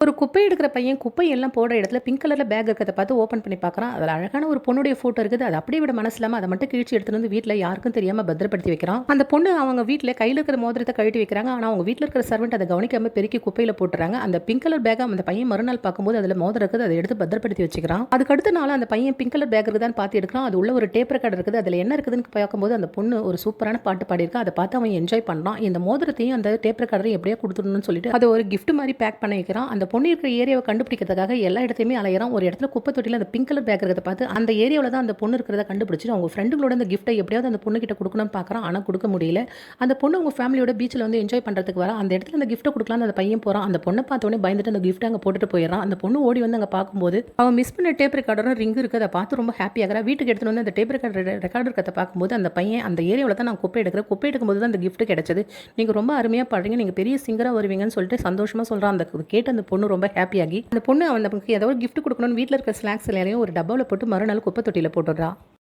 ஒரு குப்பை எடுக்கிற பையன் குப்பை எல்லாம் போடுற இடத்துல பிங்க் கலர்ல பேக் இருக்கிறத பார்த்து ஓப்பன் பண்ணி பார்க்குறான். அதில் அழகான ஒரு பொண்ணுடைய ஃபோட்டோ இருக்குது. அது அப்படியே விட மனசு இல்லாமல் அதை மட்டும் கிழிச்சு எடுத்துட்டு வந்து வீட்டில் யாருக்கும் தெரியாமல் பத்திரப்படுத்தி வைக்கிறான். அந்த பொண்ணு அவங்க வீட்டில் கையில் இருக்கிற மோதிரத்தை கழட்டி வைக்கிறாங்க. ஆனால் அவங்க வீட்டில் இருக்கிற சர்வெண்ட் அதை கவனிக்காம பெருக்கி குப்பையில் போட்டுறாங்க. அந்த பிங்க் கலர் பேக்கை அந்த பையன் மறுநாள் பார்க்கும்போது அதில் மோதிரம் இருக்குது. அதை எடுத்து பத்திரப்படுத்தி வச்சுக்கிறான். அதுக்கு அடுத்த நாள் அந்த பையன் பிங்க் கலர் பேக் இருக்குதான்னு பார்த்து எடுக்கிறான். அது உள்ள ஒரு டேப் ரெக்கார்ட் இருக்குது. அதில் என்ன இருக்குதுன்னு பார்க்கும்போது அந்த பொண்ணு ஒரு சூப்பரான பாட்டு பாடியிருக்கா. அதை பார்த்து அவன் என்ஜாய் பண்ணுறான். இந்த மோதிரத்தையும் அந்த டேப் ரெக்கார்டரையும் எப்படியா கொடுத்துடணும்னு சொல்லிட்டு அதை ஒரு கிஃப்ட் மாதிரி பேக் பண்ணி வைக்கிறான். அந்த பொண்ணு இருக்கிற ஏரியாவை கண்டுபிடிக்கிறதுக்காக எல்லா இடத்தையுமே அலையிறான். ஒரு இடத்துல குப்பை தொட்டியில் அந்த பிங்க் கலர் பேக் இருக்கிறத பார்த்து அந்த ஏரியாவில் தான் அந்த பொண்ணு இருக்கிறத கண்டுபிடிச்சு அவங்க ஃப்ரெண்டுகளோட அந்த கிஃப்ட்டை எப்படியாவது அந்த பொண்ணு கிட்ட கொடுக்கணும்னு பார்க்குறான். ஆனால் கொடுக்க முடியல. அந்த பொண்ணு அவங்க ஃபேமிலியோட பீச்சில் வந்து என்ஜாய் பண்ணுறதுக்கு வர அந்த இடத்துல அந்த கிஃப்ட்டை கொடுக்கலான்னு அந்த பையன் போகிறான். அந்த பொண்ணை பார்த்தோன்னே பயந்துட்டு அந்த கிஃப்ட்டை அங்கே போட்டுட்டு போயிடறான். அந்த பொண்ணு ஓடி வந்து அங்கே பார்க்கும்போது அவன் மிஸ் பண்ண டேப் ரெக்கார்டரும் ரிங் இருக்குது. அதை பார்த்து ரொம்ப ஹாப்பியாகிறா. வீட்டுக்கு எடுத்துகிட்டு வந்து அந்த டேப் ரெக்கார்டர் இருக்கிறத பார்க்கும்போது அந்த பையன் அந்த ஏரியாவில் தான் நான் குப்பை எடுக்கும்போது தான் அந்த கிஃப்ட் கிடைச்சது. நீங்கள் ரொம்ப அருமையாக பாடுறீங்க, நீங்கள் பெரிய சிங்கராக வருவீங்கன்னு சொல்லிட்டு சந்தோஷமாக சொல்கிறான். அந்த கேட்டு அந்த பொண்ணு ரொம்ப ஹாப்பியாகி அந்த பொண்ணு அவன் நமக்கு ஏதோ ஒரு கிஃப்ட் கொடுக்கணும்னு வீட்டில் இருக்க ஸ்நாக்ஸ் எல்லாரையும் ஒரு டப்பாவில் போட்டு மறுநாள் குப்பை தொட்டியில் போட்டுடுறா.